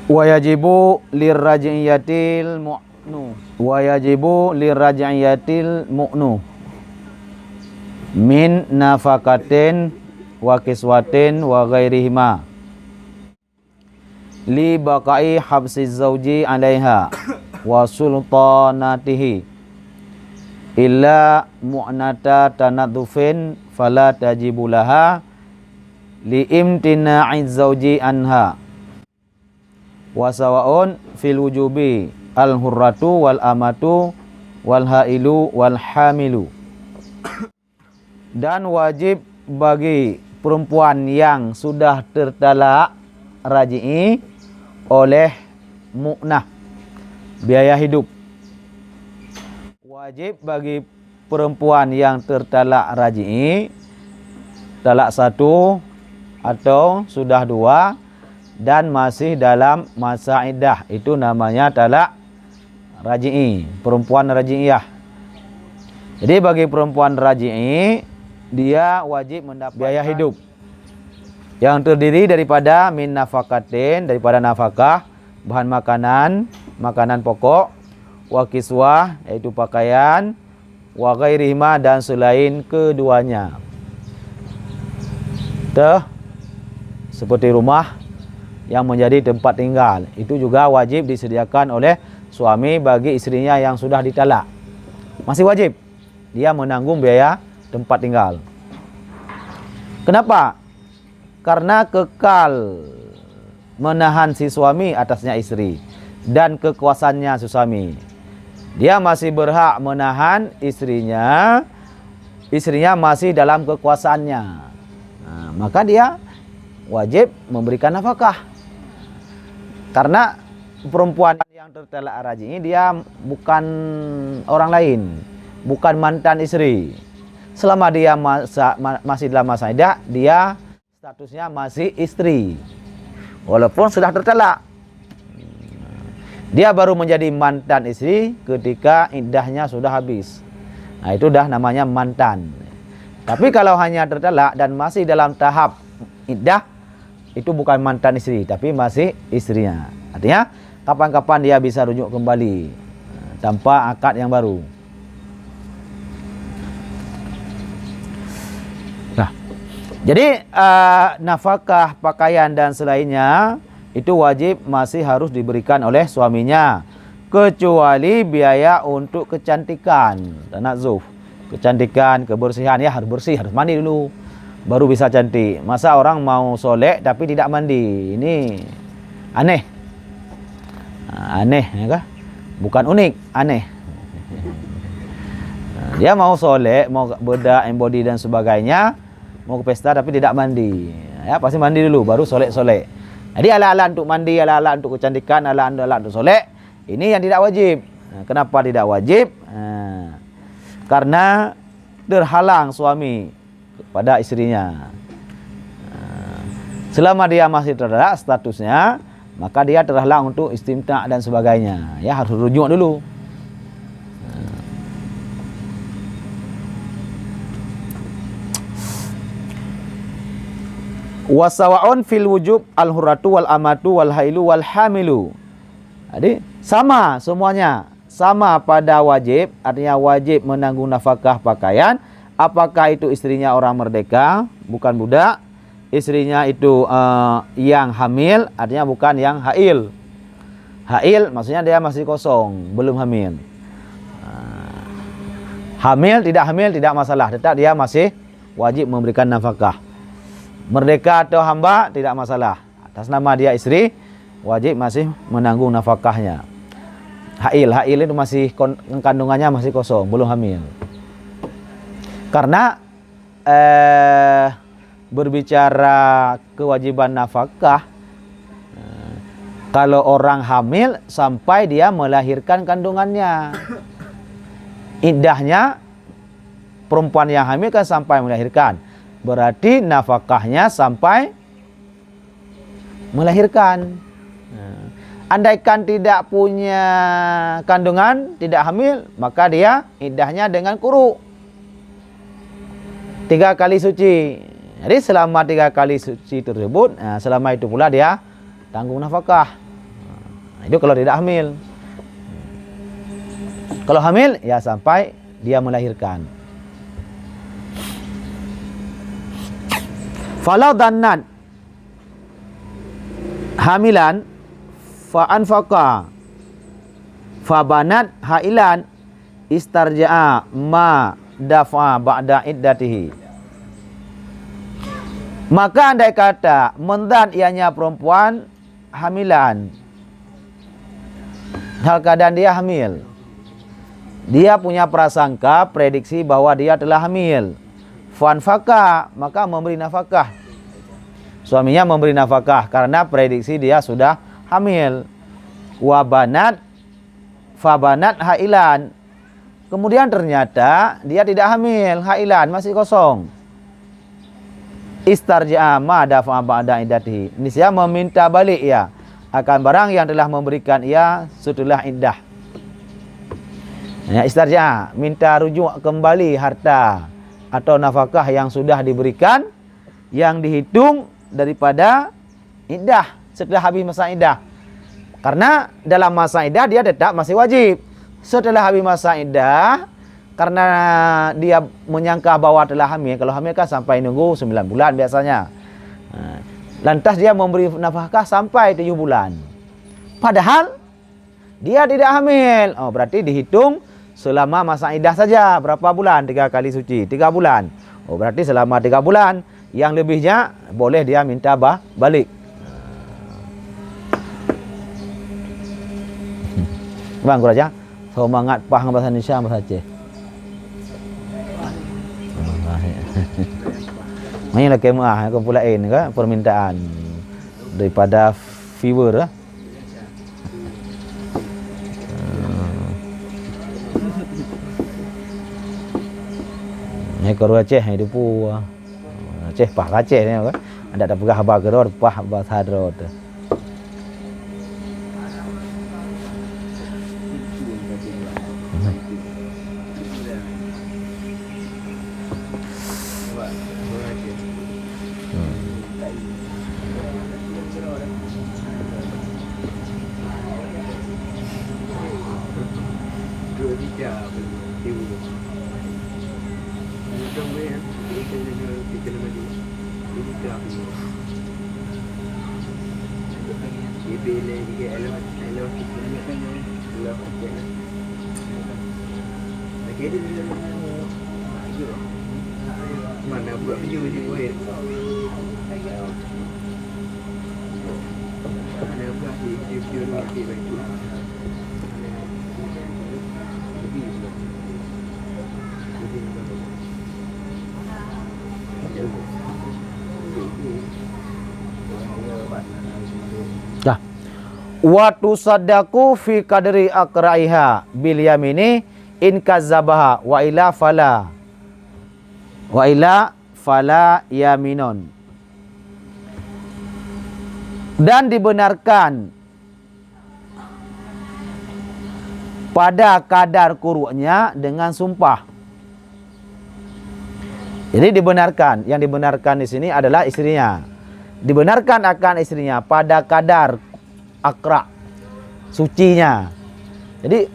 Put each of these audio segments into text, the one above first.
Wa yajibu lirraj'iyatil mu'nu. Wa yajibu lirraj'iyatil mu'nu min nafakatin wa kiswatin wa ghairihima li baqai habsiz zawji 'alaiha wa sultanatihi illa mu'nata tanadufin fala tajibu laha li imtina'iz zawji anha wa sawa'un fil wujubi al hurratu wal amatu wal hailu wal hamilu. Dan wajib bagi perempuan yang sudah tertalak raj'i oleh mu'nah, biaya hidup. Wajib bagi perempuan yang tertalak raj'i, talak 1 atau sudah 2 dan masih dalam masa iddah, itu namanya talak raj'i, perempuan raj'iyah. Jadi bagi perempuan raj'i, dia wajib mendapat biaya hidup yang terdiri daripada min nafakatin, daripada nafkah, bahan makanan, makanan pokok, wa kiswah, yaitu pakaian, wa ghairihima, dan selain keduanya. Seperti rumah yang menjadi tempat tinggal, itu juga wajib disediakan oleh suami bagi istrinya yang sudah ditalak. Masih wajib dia menanggung biaya tempat tinggal. Kenapa? Karena kekal menahan si suami atasnya istri dan kekuasaannya si suami. Dia masih berhak menahan istrinya, istrinya masih dalam kekuasaannya. Nah, maka dia wajib memberikan nafkah. Karena perempuan yang tertalak raj'i dia bukan orang lain, bukan mantan istri. Selama dia masih dalam masa iddah, dia statusnya masih istri, walaupun sudah tertalak. Dia baru menjadi mantan istri ketika iddahnya sudah habis. Nah, itu dah namanya mantan. Tapi kalau hanya tertalak dan masih dalam tahap iddah, itu bukan mantan istri, tapi masih istrinya. Artinya kapan-kapan dia bisa rujuk kembali tanpa akad yang baru. Nah, jadi nafkah, pakaian dan selainnya itu wajib masih harus diberikan oleh suaminya, kecuali biaya untuk kecantikan, tanazuf, kecantikan, kebersihan. Ya harus bersih, harus mandi dulu baru bisa cantik. Masa orang mau solek tapi tidak mandi, ini aneh. Aneh ya kah? Bukan unik, aneh. Dia mau solek, mau bedak, embody dan sebagainya, mau ke pesta tapi tidak mandi. Ya pasti mandi dulu baru solek-solek. Jadi ala-ala untuk mandi, ala-ala untuk kecantikan, ala-ala untuk solek, ini yang tidak wajib. Kenapa tidak wajib? Karena terhalang suami pada istrinya. Selama dia masih tertalak statusnya, maka dia terhalang untuk istimta' dan sebagainya. Ya harus rujuk dulu. Wasawa'un fil wujub al-hurratu wal amatu wal hailu wal hamilu. Jadi sama semuanya, sama pada wajib, artinya wajib menanggung nafkah pakaian. Apakah itu istrinya orang merdeka, bukan budak, istrinya itu yang hamil, artinya bukan yang hail. Hail maksudnya dia masih kosong, belum hamil. Hamil tidak masalah, tetap dia masih wajib memberikan nafkah. Merdeka atau hamba tidak masalah, atas nama dia istri wajib masih menanggung nafkahnya. Hail itu masih kandungannya masih kosong, belum hamil. Karena berbicara kewajiban nafkah, kalau orang hamil sampai dia melahirkan kandungannya, iddahnya perempuan yang hamil kan sampai melahirkan, berarti nafkahnya sampai melahirkan. Andaikan tidak punya kandungan, tidak hamil, maka dia iddahnya dengan quru, 3 kali suci. Jadi selama 3 kali suci tersebut, selama itu pula dia tanggung nafkah. Itu kalau tidak hamil. Kalau hamil ya sampai dia melahirkan. Falau dannat hamilan fa anfaqa fa banat hailan istarja'a ma dafa ba'da iddatihi. Maka andai kata mendan ianya perempuan hamilan, hal keadaan dia hamil, dia punya prasangka prediksi bahwa dia telah hamil, fanfaka, maka memberi nafkah. Suaminya memberi nafkah karena prediksi dia sudah hamil. Wabanat fabanat hailan, kemudian ternyata dia tidak hamil, hailan masih kosong. Istarja'a ma dafa ba'da iddatihi, ini saya meminta balik ya akan barang yang telah memberikan ia setelah iddah. Ya, istarja'a, minta rujuk kembali harta atau nafkah yang sudah diberikan, yang dihitung daripada iddah, setelah habis masa iddah. Karena dalam masa iddah dia tetap masih wajib. Setelah habis masa iddah, karena dia menyangka bahwa telah hamil, kalau hamil kan sampai nunggu 9 bulan biasanya. Lantas dia memberi nafkah sampai 7 bulan. Padahal dia tidak hamil. Oh, berarti dihitung selama masa iddah saja. Berapa bulan? 3 kali suci, 3 bulan. Oh, berarti selama 3 bulan. Yang lebihnya boleh dia minta balik. Bang Raja, semangat paham bahasa Indonesia bahasa Aceh. Maknanya kemah kumpulain ke permintaan daripada viewer lah. Ni kalau Aceh hidup Aceh pah Aceh ni kan. Ada pegah habar geror pah bahasa hadrot. Mana buat video ni boleh. Mana buat video ni okey baik. Dah. Wa tusaddaqu fi qadri aqra'iha bil yamini in kazzabaha wa ila fala yaminun. Dan dibenarkan pada kadar kuruknya dengan sumpah. Jadi dibenarkan, yang dibenarkan di sini adalah istrinya. Dibenarkan akan istrinya pada kadar akra sucinya. Jadi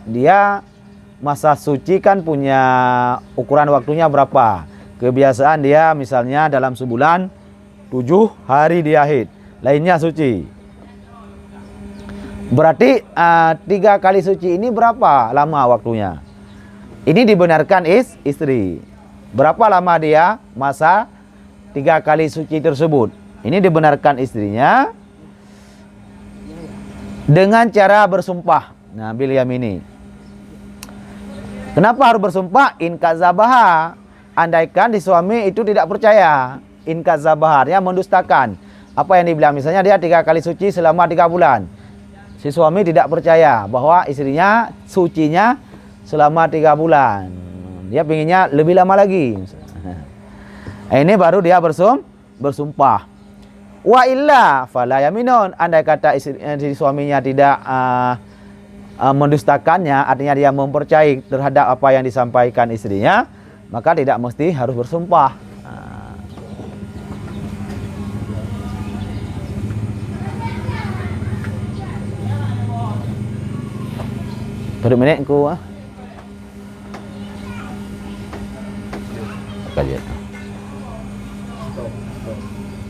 dia masa suci kan punya ukuran waktunya berapa. Kebiasaan dia misalnya dalam sebulan 7 hari dia haid, lainnya suci. Berarti 3 kali suci ini berapa lama waktunya? Ini dibenarkan istri. Berapa lama dia masa 3 kali suci tersebut? Ini dibenarkan istrinya dengan cara bersumpah. Nah, bil yamini. Kenapa harus bersumpah? In kazabaha. Andaikan di suami itu tidak percaya. In kazabaha, dia mendustakan. Apa yang dibilang? Misalnya dia 3 kali suci selama 3 bulan. Si suami tidak percaya bahwa istrinya sucinya selama 3 bulan. Dia pengennya lebih lama lagi. Ini baru dia bersumpah. Wa illa fala yaminun. Andai kata istri suaminya tidak mendustakannya, artinya dia mempercayai terhadap apa yang disampaikan istrinya, maka tidak mesti harus bersumpah. Berapa minit ku ah? Kajian. Stop.